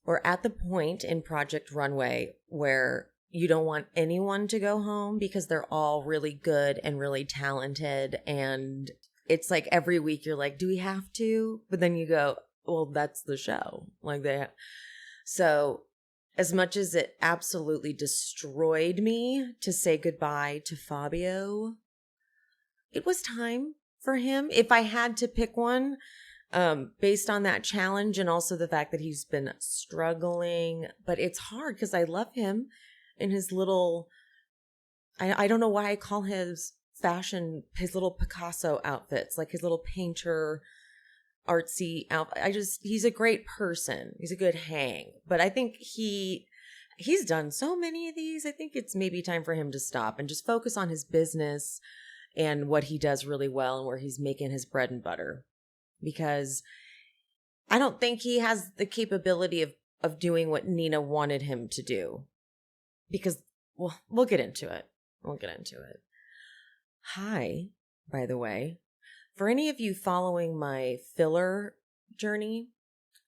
we're at the point in Project Runway where you don't want anyone to go home because they're all really good and really talented. And it's like every week you're like, do we have to? But then you go, well, that's the show. Like so as much as it absolutely destroyed me to say goodbye to Fabio, it was time for him. If I had to pick one, based on that challenge and also the fact that he's been struggling, but it's hard because I love him in his little, I don't know why I call his fashion, his little Picasso outfits, like his little painter artsy outfit. He's a great person. He's a good hang, but I think he's done so many of these. I think it's maybe time for him to stop and just focus on his business and what he does really well and where he's making his bread and butter. Because I don't think he has the capability of doing what Nina wanted him to do. Because, well, we'll get into it. Hi, by the way. For any of you following my filler journey,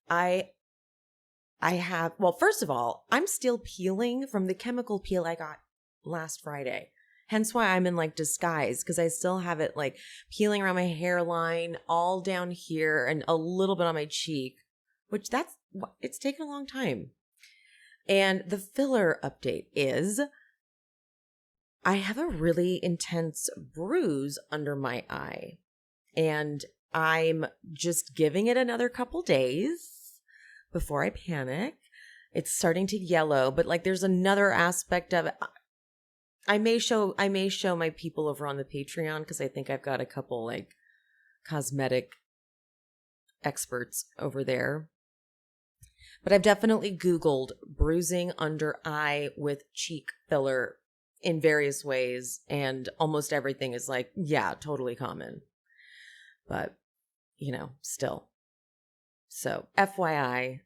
I have, well, first of all, I'm still peeling from the chemical peel I got last Friday. Hence why I'm in like disguise, because I still have it like peeling around my hairline, all down here, and a little bit on my cheek, which it's taken a long time. And the filler update is I have a really intense bruise under my eye, and I'm just giving it another couple days before I panic. It's starting to yellow, but like there's another aspect of it. I may show my people over on the Patreon because I think I've got a couple like cosmetic experts over there. But I've definitely Googled bruising under eye with cheek filler in various ways, and almost everything is like, yeah, totally common. But, still. So, FYI,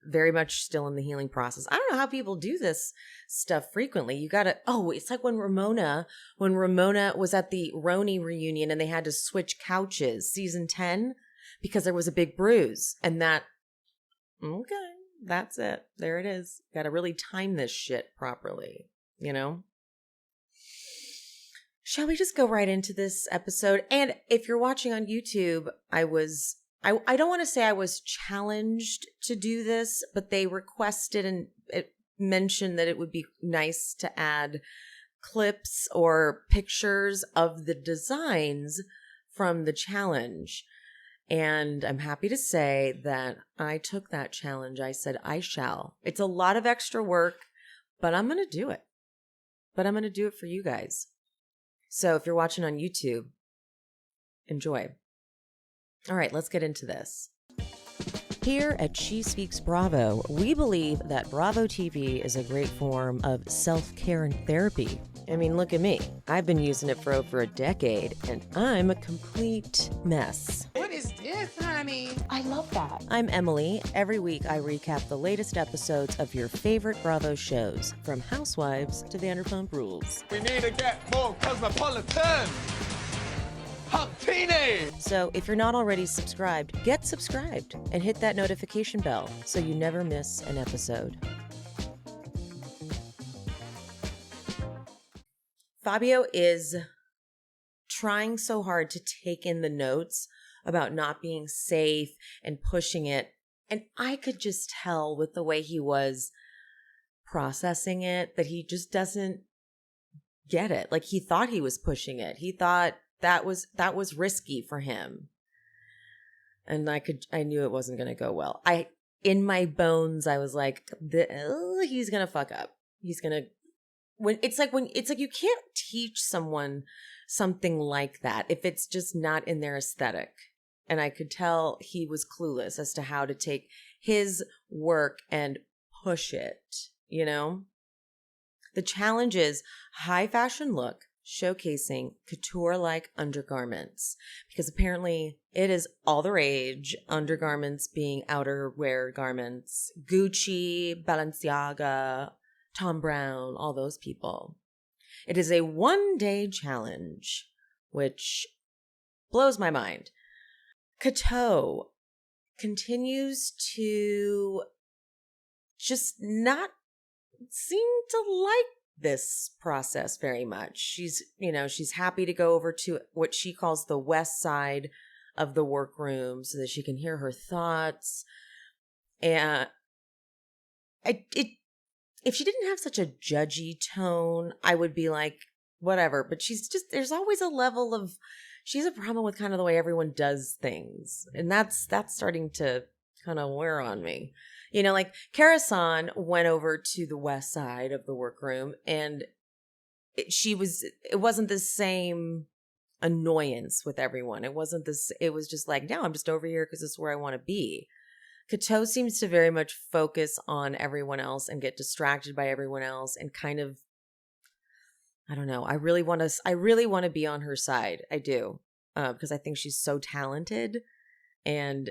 very much still in the healing process. I don't know how people do this stuff frequently. You gotta, it's like when Ramona was at the Roni reunion and they had to switch couches, season 10, because there was a big bruise. And okay, that's it. There it is. Gotta really time this shit properly, Shall we just go right into this episode? And if you're watching on YouTube, I don't want to say I was challenged to do this, but they requested and it mentioned that it would be nice to add clips or pictures of the designs from the challenge. And I'm happy to say that I took that challenge. I said, I shall. It's a lot of extra work, but I'm going to do it. But I'm going to do it for you guys. So if you're watching on YouTube, enjoy. All right, let's get into this. Here at She Speaks Bravo, we believe that bravotv is a great form of self-care and therapy. I mean, look at me. I've been using it for over a decade, and I'm a complete mess. What is this, honey? I love that. I'm Emily. Every week, I recap the latest episodes of your favorite Bravo shows, from Housewives to Vanderpump Rules. We need to get more cosmopolitan. So if you're not already subscribed, get subscribed and hit that notification bell so you never miss an episode. Fabio is trying so hard to take in the notes about not being safe and pushing it. And I could just tell with the way he was processing it that he just doesn't get it. Like he thought he was pushing it. He thought that was risky for him. And I knew it wasn't going to go well. In my bones, I was like, he's going to fuck up. He's going to, it's like you can't teach someone something like that if it's just not in their aesthetic. And I could tell he was clueless as to how to take his work and push it, The challenge is high fashion look, showcasing couture-like undergarments, because apparently it is all the rage, undergarments being outerwear garments. Gucci, Balenciaga, Tom Brown, all those people. It is a one-day challenge, which blows my mind. Kato continues to just not seem to like this process very much. She's, she's happy to go over to what she calls the west side of the workroom so that she can hear her thoughts. And if she didn't have such a judgy tone, I would be like, whatever. But there's always a level of, she has a problem with kind of the way everyone does things. And that's starting to kind of wear on me. Like Kara-san went over to the west side of the workroom, and it wasn't the same annoyance with everyone. It was just like, no, I'm just over here because this is where I want to be. Kato seems to very much focus on everyone else and get distracted by everyone else and kind of, I don't know. I really want to be on her side. I do. Because I think she's so talented, and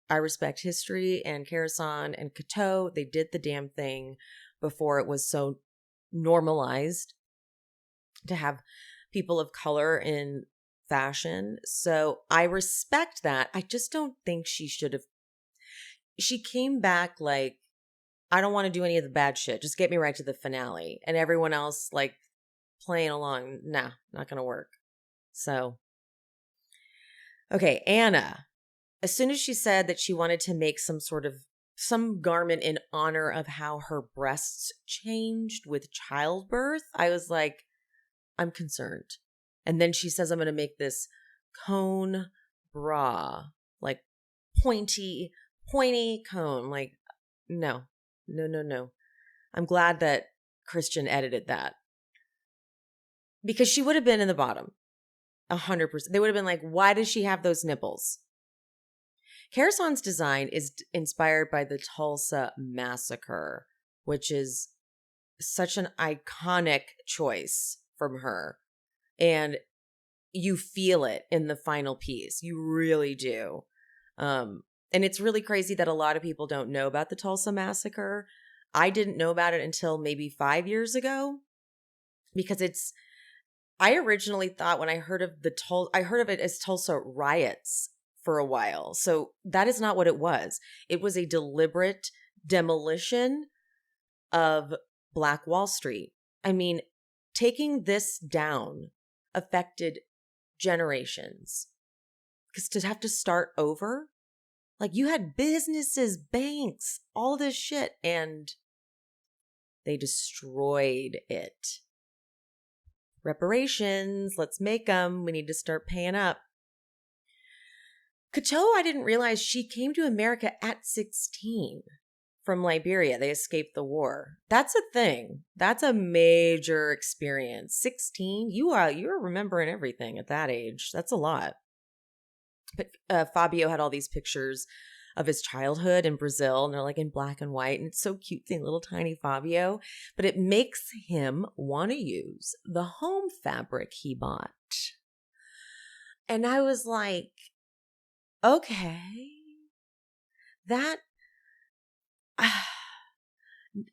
I respect history, and Kara-san and Kato, they did the damn thing before it was so normalized to have people of color in fashion. So I respect that. I just don't think she should have. She came back like, I don't want to do any of the bad shit. Just get me right to the finale. And everyone else like playing along. Nah, not going to work. So, okay, Anna. As soon as she said that she wanted to make some garment in honor of how her breasts changed with childbirth, I was like, I'm concerned. And then she says, I'm going to make this cone bra, like pointy cone. Like, no. I'm glad that Christian edited that, because she would have been in the bottom 100%. They would have been like, why does she have those nipples? Kara-san's design is inspired by the Tulsa Massacre, which is such an iconic choice from her. And you feel it in the final piece. You really do. And it's really crazy that a lot of people don't know about the Tulsa Massacre. I didn't know about it until maybe 5 years ago, because I originally thought when I heard of I heard of it as Tulsa riots for a while. So that is not what it was. It was a deliberate demolition of Black Wall Street. I mean, taking this down affected generations. Because to have to start over, like, you had businesses, banks, all this shit, and they destroyed it. Reparations, let's make them. We need to start paying up. Kato, I didn't realize she came to America at 16 from Liberia. They escaped the war. That's a thing. That's a major experience. 16, you're remembering everything at that age. That's a lot. But Fabio had all these pictures of his childhood in Brazil, and they're like in black and white, and it's so cute seeing little tiny Fabio. But it makes him want to use the home fabric he bought. And I was like, okay,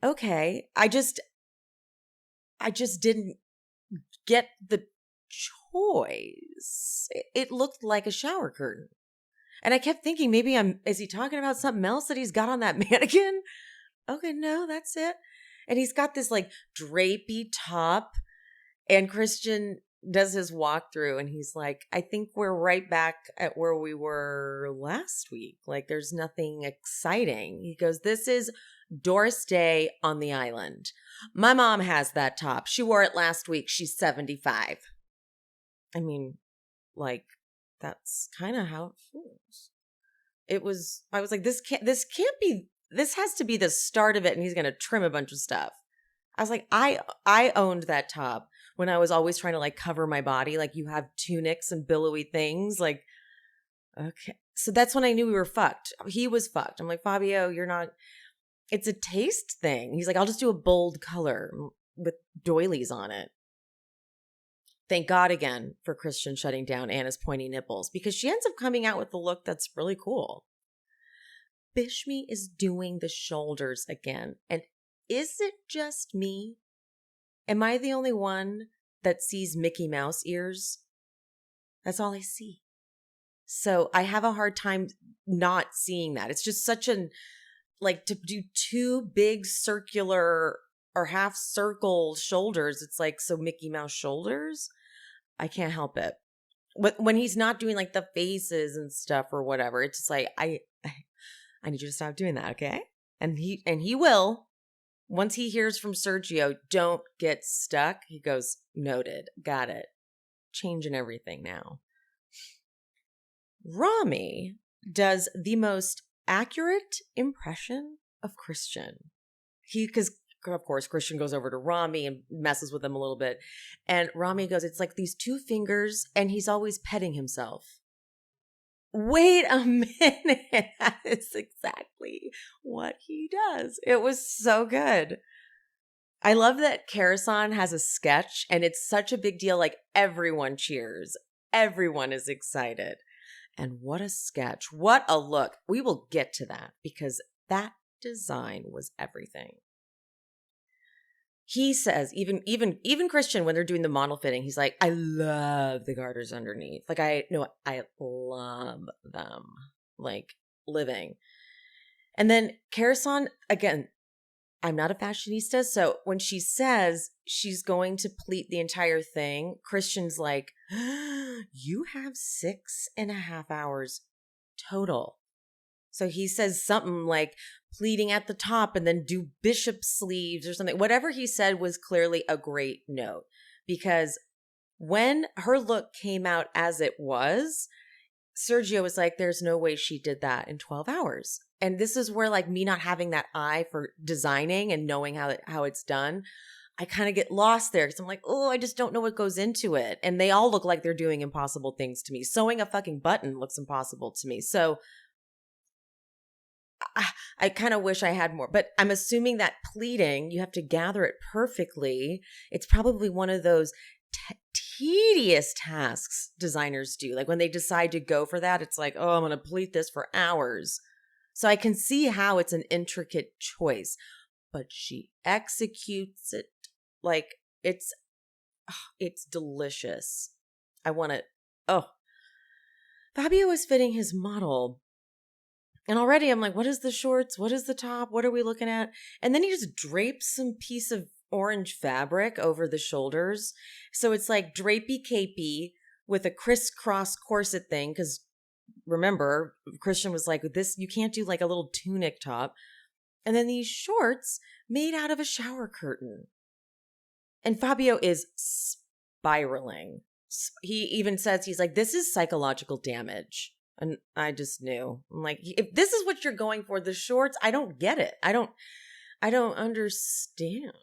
okay. I just didn't get the choice. It looked like a shower curtain. And I kept thinking, maybe is he talking about something else that he's got on that mannequin? Okay, no, that's it. And he's got this like drapey top, and Christian does his walkthrough, and he's like, I think we're right back at where we were last week. Like, there's nothing exciting. He goes, this is Doris Day on the island. My mom has that top. She wore it last week. She's 75. I mean, like, that's kind of how it feels. I was like, this has to be the start of it, and he's going to trim a bunch of stuff. I was like, I owned that top when I was always trying to like cover my body. Like, you have tunics and billowy things. Like, okay. So that's when I knew we were fucked. He was fucked. I'm like, Fabio, you're not, it's a taste thing. He's like, I'll just do a bold color with doilies on it. Thank God again for Christian shutting down Anna's pointy nipples, because she ends up coming out with a look that's really cool. Bishmi is doing the shoulders again. And is it just me? Am I the only one that sees Mickey Mouse ears? That's all I see. So I have a hard time not seeing that. It's just such like to do two big circular or half circle shoulders. It's like, so Mickey Mouse shoulders. I can't help it. When he's not doing like the faces and stuff or whatever, it's just like, I need you to stop doing that, okay? And he will. Once he hears from Sergio, don't get stuck. He goes, noted, got it. Changing everything now. Rami does the most accurate impression of Christian. Because of course, Christian goes over to Rami and messes with him a little bit. And Rami goes, it's like these two fingers and he's always petting himself. Wait a minute. That is exactly what he does. It was so good. I love that Karasan has a sketch and it's such a big deal. Like everyone cheers. Everyone is excited. And what a sketch. What a look. We will get to that because that design was everything. He says, even Christian, when they're doing the model fitting, he's like, I love the garters underneath. Like, I love them. Like, living. And then Karasan, again, I'm not a fashionista, so when she says she's going to pleat the entire thing, Christian's like, you have 6.5 hours total. So he says something like pleating at the top and then do bishop sleeves or something. Whatever he said was clearly a great note because when her look came out as it was, Sergio was like, there's no way she did that in 12 hours. And this is where like me not having that eye for designing and knowing how it's done, I kind of get lost there because I'm like, oh, I just don't know what goes into it. And they all look like they're doing impossible things to me. Sewing a fucking button looks impossible to me. So I kind of wish I had more, but I'm assuming that pleating, you have to gather it perfectly. It's probably one of those tedious tasks designers do. Like when they decide to go for that, it's like, oh, I'm going to pleat this for hours. So I can see how it's an intricate choice, but she executes it like it's delicious. I want it. Oh, Fabio is fitting his model. And already I'm like, what is the shorts? What is the top? What are we looking at? And then he just drapes some piece of orange fabric over the shoulders. So it's like drapey capey with a crisscross corset thing. Because remember, Christian was like, this, you can't do like a little tunic top. And then these shorts made out of a shower curtain. And Fabio is spiraling. He even says, he's like, this is psychological damage. And I just knew. I'm like, if this is what you're going for, the shorts, I don't get it. I don't understand.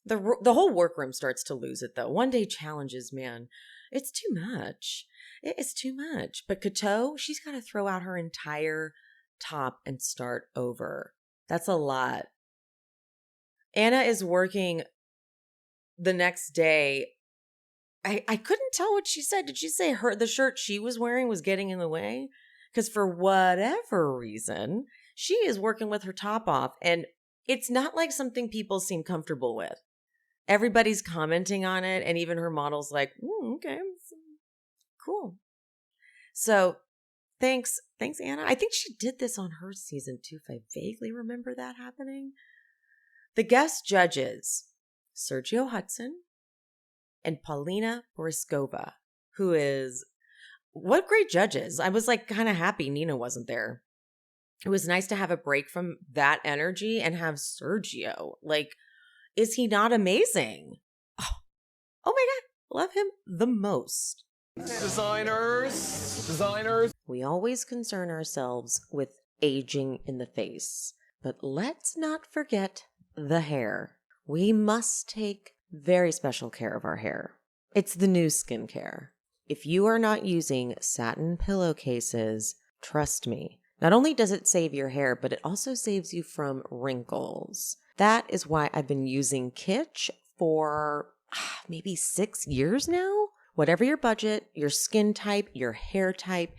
The whole workroom starts to lose it though. One day challenges, man, it's too much. It is too much. But Kato, she's got to throw out her entire top and start over. That's a lot. Anna is working the next day. I couldn't tell what she said. Did she say the shirt she was wearing was getting in the way? Because for whatever reason, she is working with her top off. And it's not like something people seem comfortable with. Everybody's commenting on it. And even her model's like, okay, cool. So thanks, Anna. I think she did this on her season too, if I vaguely remember that happening. The guest judges, Sergio Hudson and Paulina Boriskova, who is, what great judges. I was like kind of happy Nina wasn't there. It was nice to have a break from that energy and have Sergio. Like, is he not amazing? Oh my God, love him the most. Designers. We always concern ourselves with aging in the face, but let's not forget the hair. We must take very special care of our hair. It's the new skincare. If you are not using satin pillowcases, trust me, not only does it save your hair, but it also saves you from wrinkles. That is why I've been using Kitsch for maybe 6 years now. Whatever your budget, your skin type, your hair type,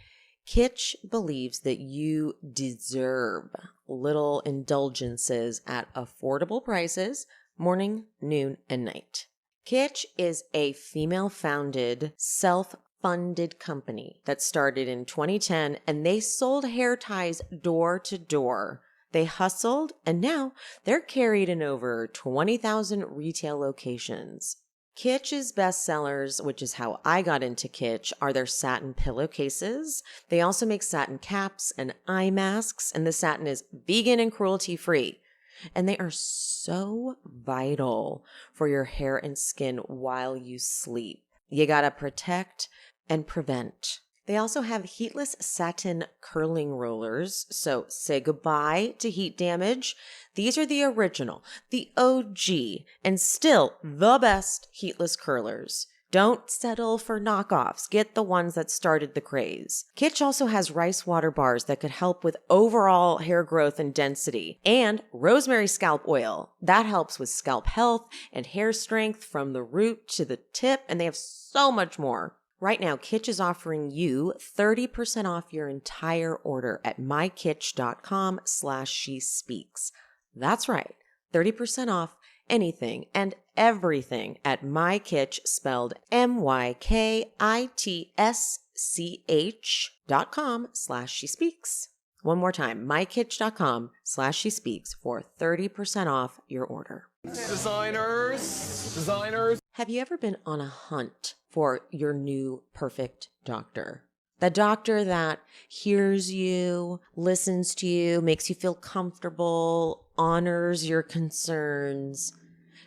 Kitsch believes that you deserve little indulgences at affordable prices, morning, noon, and night. Kitsch is a female-founded, self-funded company that started in 2010, and they sold hair ties door to door. They hustled, and now they're carried in over 20,000 retail locations. Kitsch's bestsellers, which is how I got into Kitsch, are their satin pillowcases. They also make satin caps and eye masks, and the satin is vegan and cruelty-free. And they are so vital for your hair and skin while you sleep. You gotta protect and prevent. They also have heatless satin curling rollers, so say goodbye to heat damage. These are the original, the OG, and still the best heatless curlers. Don't settle for knockoffs. Get the ones that started the craze. Kitsch also has rice water bars that could help with overall hair growth and density, and rosemary scalp oil. That helps with scalp health and hair strength from the root to the tip, and they have so much more. Right now, Kitsch is offering you 30% off your entire order at mykitsch.com/shespeaks. That's right, 30% off anything and everything at mykitsch, spelled mykitsch.com/shespeaks. One more time, mykitsch.com/shespeaks for 30% off your order. Designers. Have you ever been on a hunt for your new perfect doctor? The doctor that hears you, listens to you, makes you feel comfortable, honors your concerns.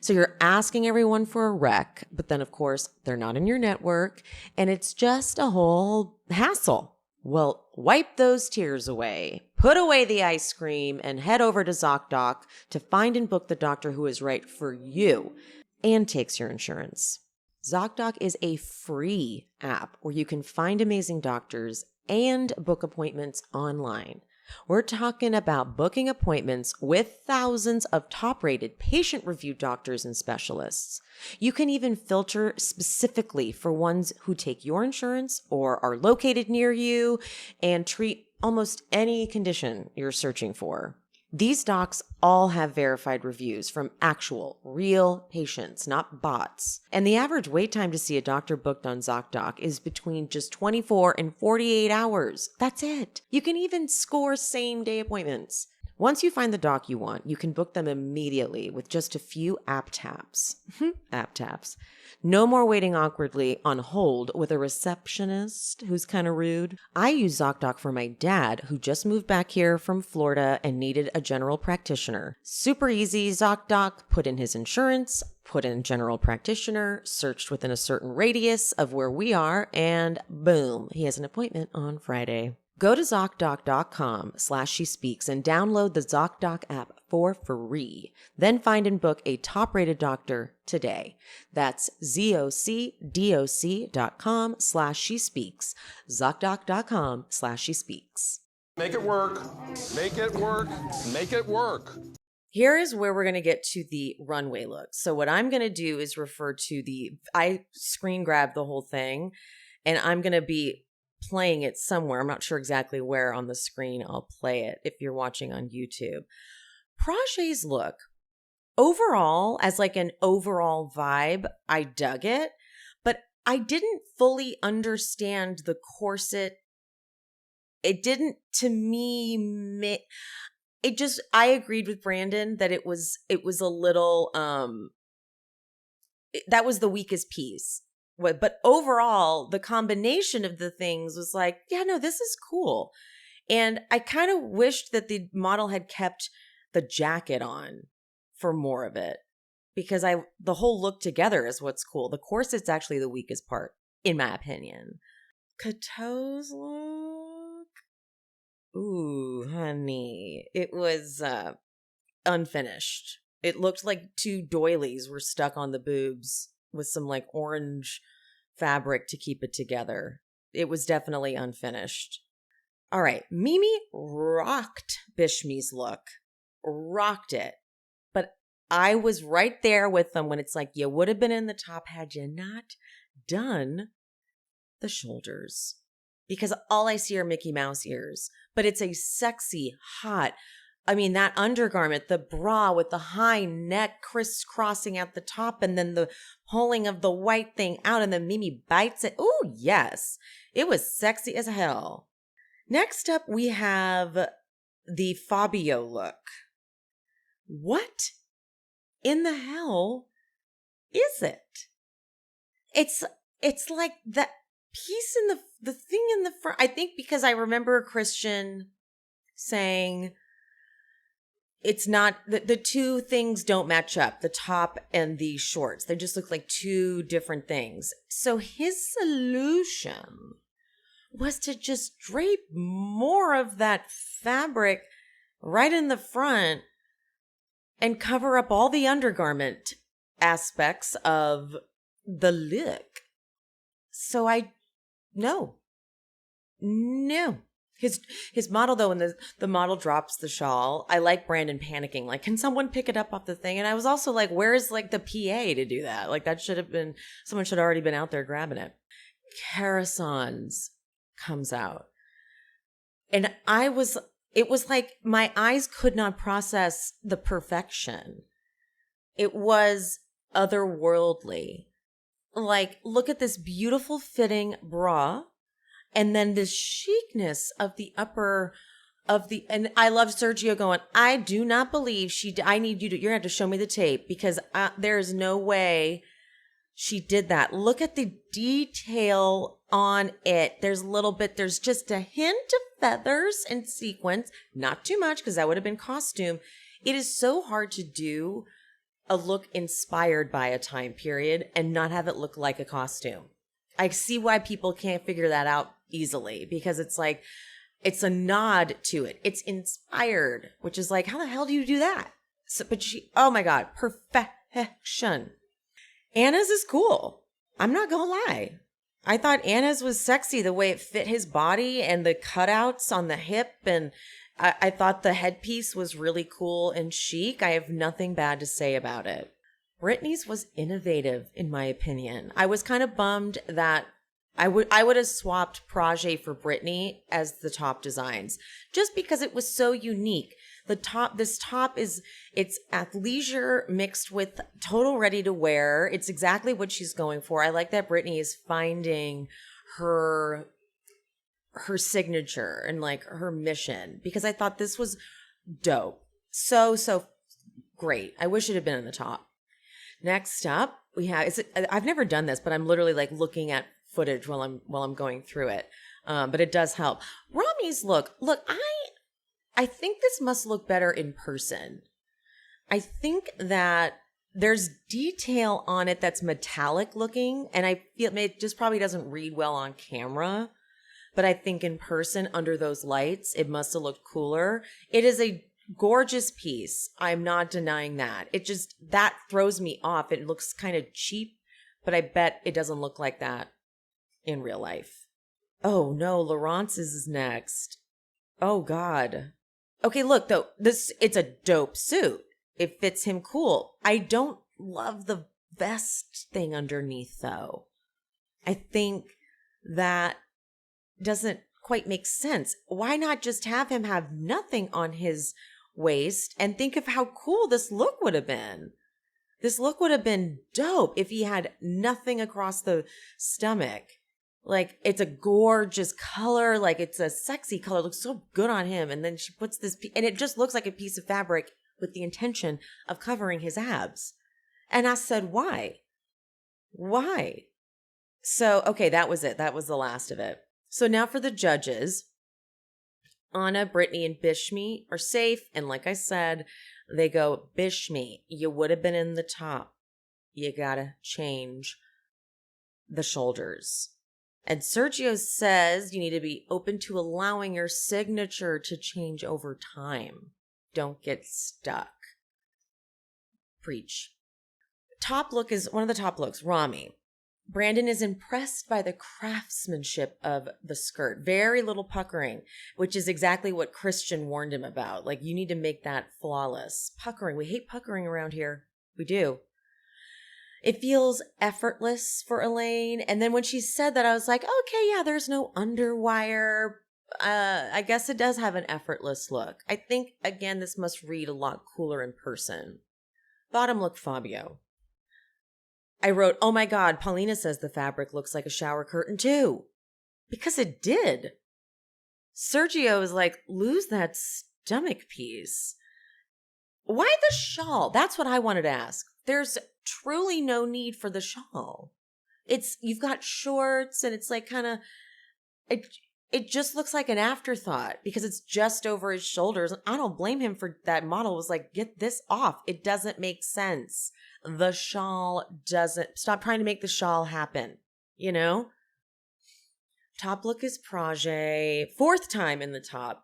So you're asking everyone for a rec, but then of course they're not in your network and it's just a whole hassle. Well, wipe those tears away, put away the ice cream, and head over to ZocDoc to find and book the doctor who is right for you and takes your insurance. ZocDoc is a free app where you can find amazing doctors and book appointments online. We're talking about booking appointments with thousands of top-rated patient-reviewed doctors and specialists. You can even filter specifically for ones who take your insurance or are located near you and treat almost any condition you're searching for. These docs all have verified reviews from actual, real patients, not bots. And the average wait time to see a doctor booked on ZocDoc is between just 24 and 48 hours. That's it. You can even score same-day appointments. Once you find the doc you want, you can book them immediately with just a few app taps. App taps. No more waiting awkwardly on hold with a receptionist who's kind of rude. I use ZocDoc for my dad, who just moved back here from Florida and needed a general practitioner. Super easy. ZocDoc, put in his insurance, put in general practitioner, searched within a certain radius of where we are, and boom, he has an appointment on Friday. Go to ZocDoc.com/shespeaks and download the ZocDoc app for free. Then find and book a top-rated doctor today. That's ZocDoc.com/shespeaks. ZocDoc.com/shespeaks. Make it work. Make it work. Make it work. Here is where we're going to get to the runway look. So what I'm going to do is refer to I screen grabbed the whole thing, and I'm going to be playing it somewhere. I'm not sure exactly where on the screen I'll play it if you're watching on YouTube. Project's look, overall, as like an overall vibe, I dug it, but I didn't fully understand the corset. It didn't, to me, I agreed with Brandon that it was a little, that was the weakest piece. But overall, the combination of the things was like, yeah, no, this is cool. And I kind of wished that the model had kept the jacket on for more of it, because the whole look together is what's cool. The corset's actually the weakest part, in my opinion. Kato's look? Ooh, honey. It was unfinished. It looked like two doilies were stuck on the boobs with some like orange fabric to keep it together. It was definitely unfinished. All right. Mimi rocked Bishmi's look. Rocked it. But I was right there with them when it's like, you would have been in the top had you not done the shoulders. Because all I see are Mickey Mouse ears. But it's a sexy, hot, that undergarment, the bra with the high neck crisscrossing at the top and then the pulling of the white thing out and then Mimi bites it. Ooh, yes. It was sexy as hell. Next up, we have the Fabio look. What in the hell is it? It's like that piece in the thing in the front. I think because I remember Christian saying it's not the two things don't match up, the top and the shorts. They just look like two different things. So his solution was to just drape more of that fabric right in the front and cover up all the undergarment aspects of the look. So no. His model, though, when the model drops the shawl, I like Brandon panicking. Like, can someone pick it up off the thing? And I was also like, where's like the PA to do that? Like, that should have been, someone should have already been out there grabbing it. Karasan's comes out. And it was like my eyes could not process the perfection. It was otherworldly. Like, look at this beautiful fitting bra. And then this chicness of the upper of the, and I love Sergio going, I do not believe I need you to, you're going to have to show me the tape because there is no way she did that. Look at the detail on it. There's just a hint of feathers and sequins, not too much because that would have been costume. It is so hard to do a look inspired by a time period and not have it look like a costume. I see why people can't figure that out easily because it's like, it's a nod to it. It's inspired, which is like, how the hell do you do that? So, but oh my God, perfection. Anna's is cool. I'm not gonna lie. I thought Anna's was sexy the way it fit his body and the cutouts on the hip. And I thought the headpiece was really cool and chic. I have nothing bad to say about it. Brittany's was innovative, in my opinion. I was kind of bummed that I would have swapped Project for Brittany as the top designs, just because it was so unique. This top it's athleisure mixed with total ready to wear. It's exactly what she's going for. I like that Brittany is finding her signature and like her mission, because I thought this was dope. So great. I wish it had been in the top. Next up, we have, I've never done this, but I'm literally like looking at footage while I'm going through it. But it does help. Rami's look, I think this must look better in person. I think that there's detail on it that's metallic looking, and I feel it just probably doesn't read well on camera. But I think in person, under those lights, it must have looked cooler. It is a gorgeous piece. I'm not denying that. That throws me off. It looks kind of cheap, but I bet it doesn't look like that in real life. Oh no, Laurence's is next. Oh God. Okay, look though, it's a dope suit. It fits him cool. I don't love the vest thing underneath though. I think that doesn't quite make sense. Why not just have him have nothing on his waist and think of how cool this look would have been? This look would have been dope if he had nothing across the stomach. Like, it's a gorgeous color. Like, it's a sexy color. It looks so good on him. And then she puts this, and it just looks like a piece of fabric with the intention of covering his abs. And I said, why? Why? So, okay, that was it. That was the last of it. So now for the judges. Anna, Brittany, and Bishmi are safe. And like I said, they go, Bishmi, you would have been in the top. You gotta change the shoulders. And Sergio says you need to be open to allowing your signature to change over time. Don't get stuck. Preach. Top look is one of the top looks, Rami. Brandon is impressed by the craftsmanship of the skirt. Very little puckering, which is exactly what Christian warned him about. Like, you need to make that flawless. Puckering. We hate puckering around here. We do. It feels effortless for Elaine. And then when she said that, I was like, okay, yeah, there's no underwire. I guess it does have an effortless look. I think, again, this must read a lot cooler in person. Bottom look, Fabio. I wrote, oh my God, Paulina says the fabric looks like a shower curtain too. Because it did. Sergio is like, lose that stomach piece. Why the shawl? That's what I wanted to ask. There's truly no need for the shawl. You've got shorts and it's like kind of, it just looks like an afterthought because it's just over his shoulders. I don't blame him for that. Model was like, get this off. It doesn't make sense. The shawl doesn't, stop trying to make the shawl happen, you know? Top look is Project, 4th time in the top.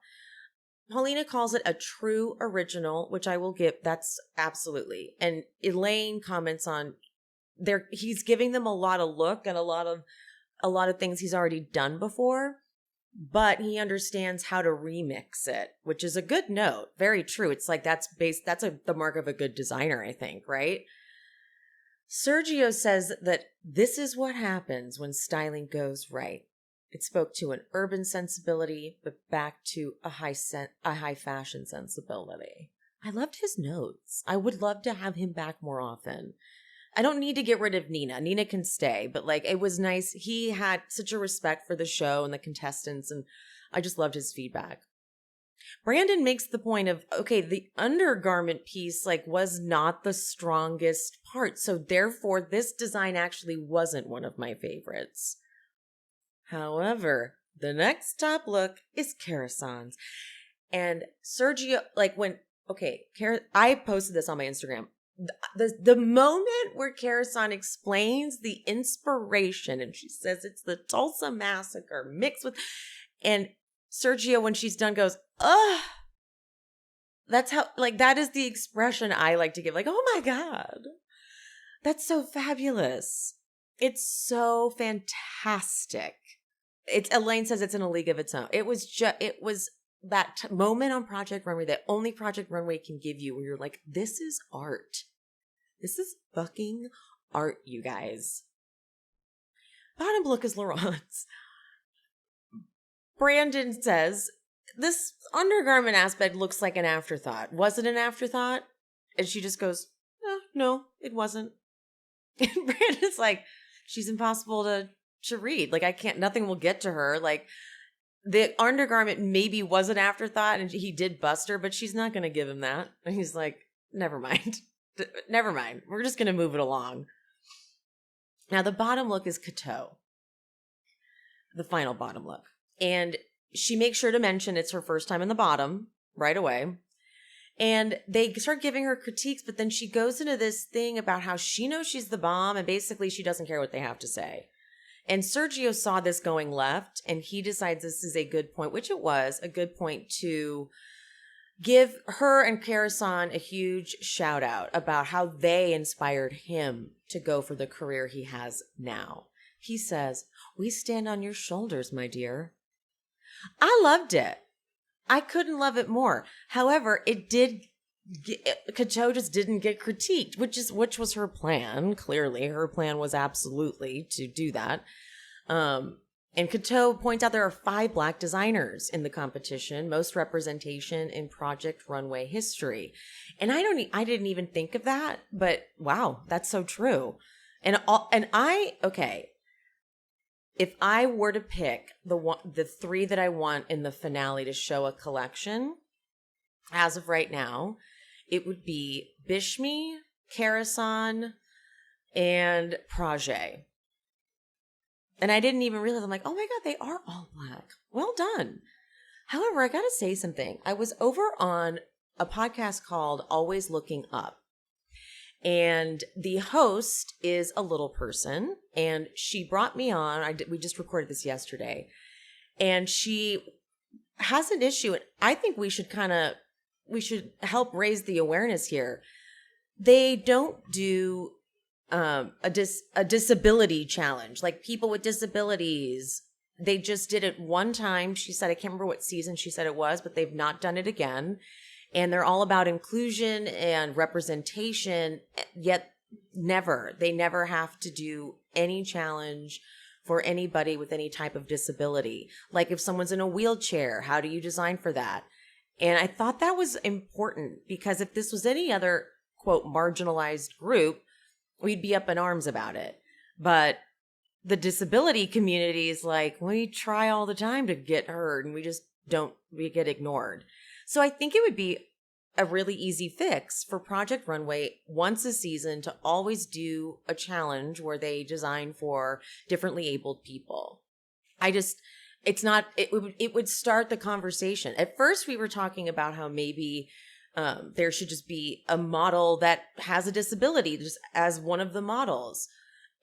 Paulina calls it a true original, which I will give. That's absolutely. And Elaine comments on he's giving them a lot of look and a lot of things he's already done before, but he understands how to remix it, which is a good note. Very true. It's like that's the mark of a good designer, I think, right? Sergio says that this is what happens when styling goes right. It spoke to an urban sensibility, but back to a high fashion sensibility. I loved his notes. I would love to have him back more often. I don't need to get rid of Nina. Nina can stay, but like it was nice. He had such a respect for the show and the contestants, and I just loved his feedback. Brandon makes the point of, okay, the undergarment piece like was not the strongest part, so therefore this design actually wasn't one of my favorites. However, the next top look is Karasan's. And Sergio, I posted this on my Instagram. The moment where Karasan explains the inspiration, and she says it's the Tulsa Massacre mixed with, and Sergio, when she's done, goes, ugh. That's how, like, that is the expression I like to give. Like, oh my God, that's so fabulous. It's so fantastic. Elaine says it's in a league of its own. It was that moment on Project Runway that only Project Runway can give you where you're like, this is art. This is fucking art, you guys. Bottom look is Laurent's. Brandon says, this undergarment aspect looks like an afterthought. Was it an afterthought? And she just goes, no, it wasn't. And Brandon's like, she's impossible to read. Like, nothing will get to her. Like, the undergarment maybe was an afterthought and he did bust her, but she's not going to give him that. And he's like, never mind. Never mind. We're just going to move it along. Now, the bottom look is Cateau. The final bottom look. And she makes sure to mention it's her first time in the bottom right away. And they start giving her critiques, but then she goes into this thing about how she knows she's the bomb and basically she doesn't care what they have to say. And Sergio saw this going left and he decides this is a good point, which it was a good point to give her and Karasan a huge shout out about how they inspired him to go for the career he has now. He says, "We stand on your shoulders, my dear." I loved it. I couldn't love it more. However, Cateau just didn't get critiqued, which was her plan. Clearly, her plan was absolutely to do that. And Cateau points out there are 5 Black designers in the competition, most representation in Project Runway history. And I didn't even think of that, but wow, that's so true. If I were to pick the 3 that I want in the finale to show a collection, as of right now, it would be Bishmi, Karasan, and Project. And I didn't even realize, I'm like, oh my God, they are all Black. Well done. However, I got to say something. I was over on a podcast called Always Looking Up. And the host is a little person. And she brought me on. We just recorded this yesterday. And she has an issue. And I think we should help raise the awareness here. They don't do a disability challenge, like people with disabilities. They just did it one time. She said, I can't remember what season she said it was, but they've not done it again. And they're all about inclusion and representation, yet they never have to do any challenge for anybody with any type of disability. Like if someone's in a wheelchair, how do you design for that? And I thought that was important because if this was any other, quote, marginalized group, we'd be up in arms about it. But the disability community is like, we try all the time to get heard and we get ignored. So I think it would be a really easy fix for Project Runway once a season to always do a challenge where they design for differently abled people. It would start the conversation. At first we were talking about how maybe there should just be a model that has a disability just as one of the models.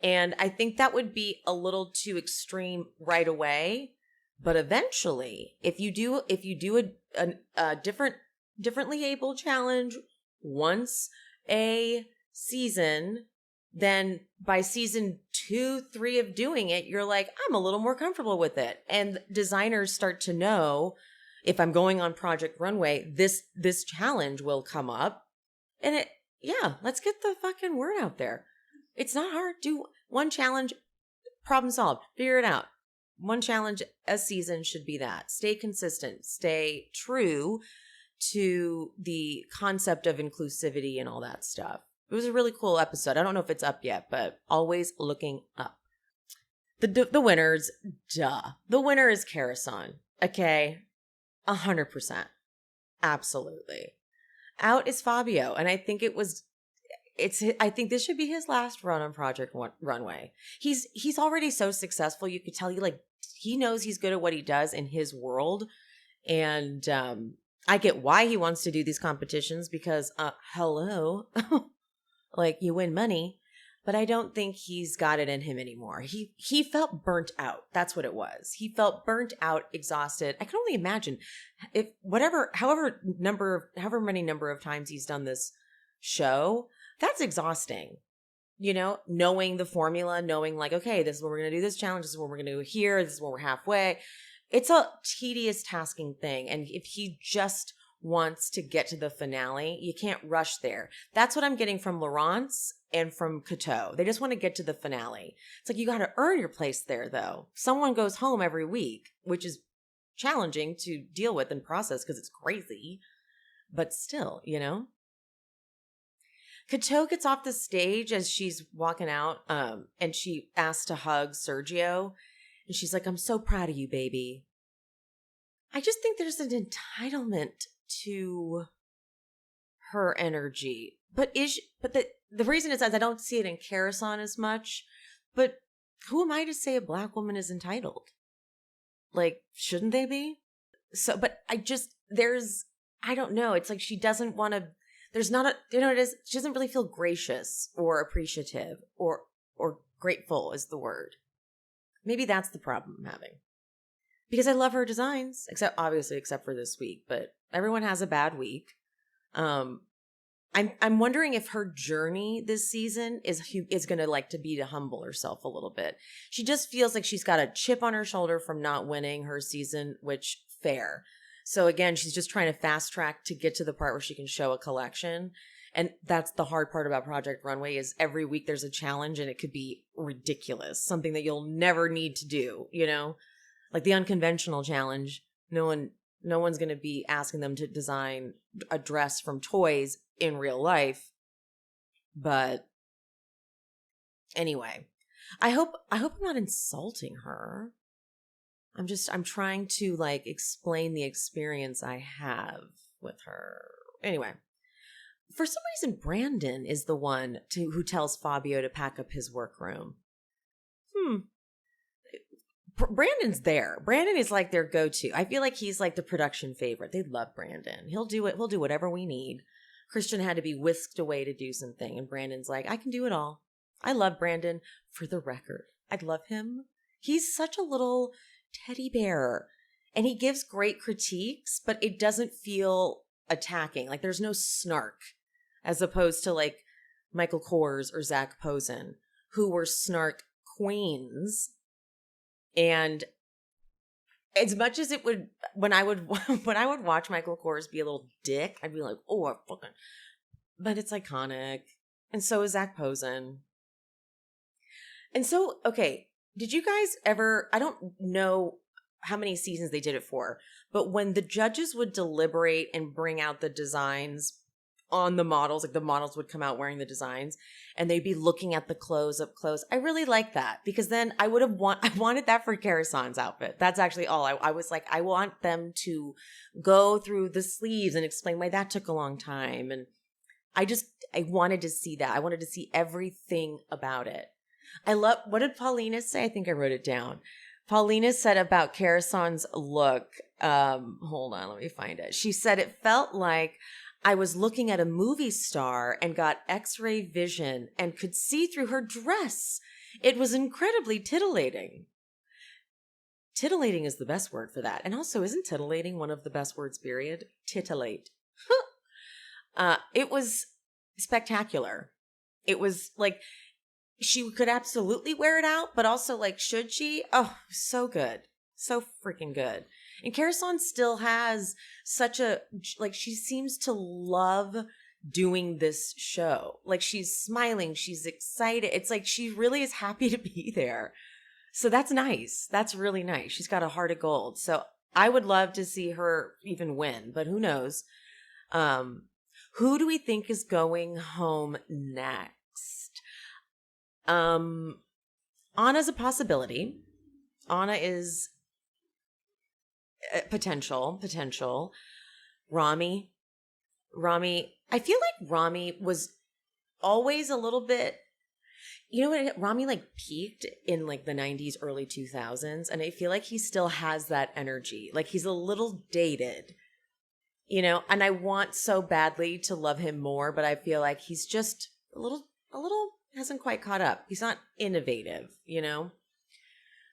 And I think that would be a little too extreme right away. But eventually, if you do a differently able challenge once a season, then by season 2, 3 of doing it, you're like, I'm a little more comfortable with it. And designers start to know, if I'm going on Project Runway, this challenge will come up. And let's get the fucking word out there. It's not hard. Do one challenge, problem solved, figure it out. One challenge a season should be that. Stay consistent, stay true to the concept of inclusivity and all that stuff. It was a really cool episode. I don't know if it's up yet, but always looking up. The winners, duh. The winner is Karasan. Okay, 100%. Absolutely. Out is Fabio, and I think I think this should be his last run on Project Runway. He's already so successful. You could tell he knows he's good at what he does in his world, and I get why he wants to do these competitions because, hello, like you win money, but I don't think he's got it in him anymore. He felt burnt out. That's what it was. He felt burnt out, exhausted. I can only imagine however many number of times he's done this show, that's exhausting. You know, knowing the formula, knowing like, okay, this is what we're going to do this challenge, this is what we're going to do here, this is when we're halfway. It's a tedious tasking thing. And if he just wants to get to the finale, you can't rush there. That's what I'm getting from Laurence and from Cateau. They just want to get to the finale. It's like, you got to earn your place there, though. Someone goes home every week, which is challenging to deal with and process because it's crazy. But still, you know? Cateau gets off the stage as she's walking out, and she asks to hug Sergio. And she's like, I'm so proud of you, baby. I just think there's an entitlement to her energy. But the reason is I don't see it in Karasan as much. But who am I to say a Black woman is entitled? Like, shouldn't they be? So, but I don't know. It's like she doesn't want to, there's not she doesn't really feel gracious or appreciative or grateful is the word. Maybe that's the problem I'm having. Because I love her designs, except for this week, but everyone has a bad week. I'm wondering if her journey this season is going to humble herself a little bit. She just feels like she's got a chip on her shoulder from not winning her season, which fair. So again, she's just trying to fast track to get to the part where she can show a collection. And that's the hard part about Project Runway is every week there's a challenge and it could be ridiculous. Something that you'll never need to do, you know? Like the unconventional challenge. No one's going to be asking them to design a dress from toys in real life. But anyway, I hope I'm not insulting her. I'm trying to explain the experience I have with her. Anyway, for some reason, Brandon is the one who tells Fabio to pack up his workroom. Brandon's there. Brandon is like their go-to. I feel like he's like the production favorite. They love Brandon. He'll do whatever we need. Christian had to be whisked away to do something, and Brandon's like, I can do it all. I love Brandon. For the record, I love him. He's such a little teddy bear, and he gives great critiques, but it doesn't feel attacking. Like there's no snark, as opposed to like Michael Kors or Zach Posen, who were snark queens. And as much as it would, when I would watch Michael Kors be a little dick, I'd be like, oh, I fucking. But it's iconic, and so is Zach Posen. And so, okay, did you guys ever? I don't know how many seasons they did it for, but when the judges would deliberate and bring out the designs on the models. Like the models would come out wearing the designs and they'd be looking at the clothes up close. I really like that because then I wanted that for Karasan's outfit. That's actually all. I was like, I want them to go through the sleeves and explain why that took a long time. And I wanted to see that. I wanted to see everything about it. What did Paulina say? I think I wrote it down. Paulina said about Karasan's look, hold on, let me find it. She said it felt like I was looking at a movie star and got X-ray vision and could see through her dress. It was incredibly titillating. Titillating is the best word for that. And also, isn't titillating one of the best words, period? Titillate. It was spectacular. It was like, she could absolutely wear it out, but also like, should she? Oh, so good. So freaking good. And Karasan still has such a, like, she seems to love doing this show. Like, she's smiling. She's excited. It's like she really is happy to be there. So that's nice. That's really nice. She's got a heart of gold. So I would love to see her even win, but who knows? Who do we think is going home next? Anna's a possibility. Anna is potential. Rami, I feel like Rami was always a little bit, you know what, Rami like peaked in like the 90s, early 2000s, and I feel like he still has that energy. Like he's a little dated, you know, and I want so badly to love him more, but I feel like he's just a little hasn't quite caught up. He's not innovative, you know?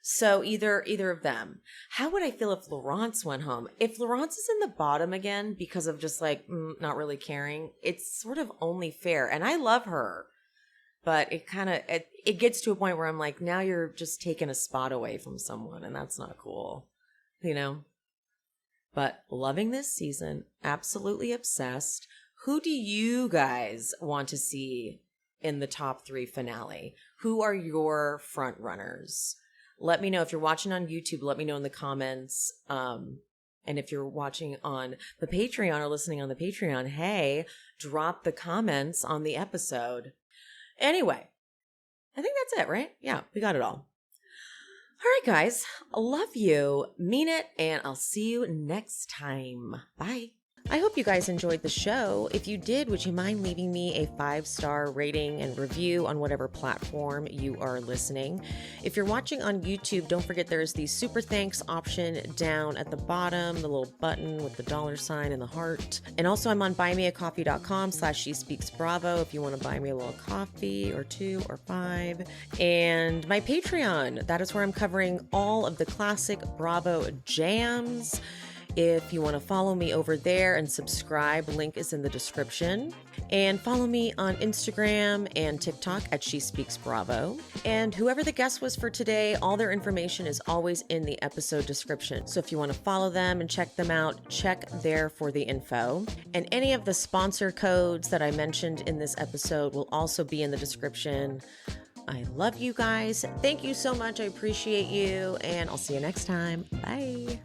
So either of them. How would I feel if Laurence went home? If Laurence is in the bottom again because of just like not really caring, it's sort of only fair. And I love her, but it gets to a point where I'm like, now you're just taking a spot away from someone, and that's not cool, you know? But loving this season, absolutely obsessed. Who do you guys want to see in the top 3 finale? Who are your front runners? Let me know. If you're watching on YouTube, let me know in the comments. And if you're watching on the Patreon or listening on the Patreon, hey, drop the comments on the episode. Anyway, I think that's it, right? Yeah, we got it all. All right, guys. I love you. Mean it. And I'll see you next time. Bye. I hope you guys enjoyed the show. If you did, would you mind leaving me a 5-star rating and review on whatever platform you are listening? If you're watching on YouTube, don't forget there's the super thanks option down at the bottom, the little button with the $ and the heart. And also I'm on buymeacoffee.com/SheSpeaksBravo if you want to buy me a little coffee or 2 or 5. And my Patreon, that is where I'm covering all of the classic Bravo jams. If you want to follow me over there and subscribe, link is in the description. And follow me on Instagram and TikTok at She Speaks Bravo. And whoever the guest was for today, all their information is always in the episode description. So if you want to follow them and check them out, check there for the info. And any of the sponsor codes that I mentioned in this episode will also be in the description. I love you guys. Thank you so much. I appreciate you. And I'll see you next time. Bye.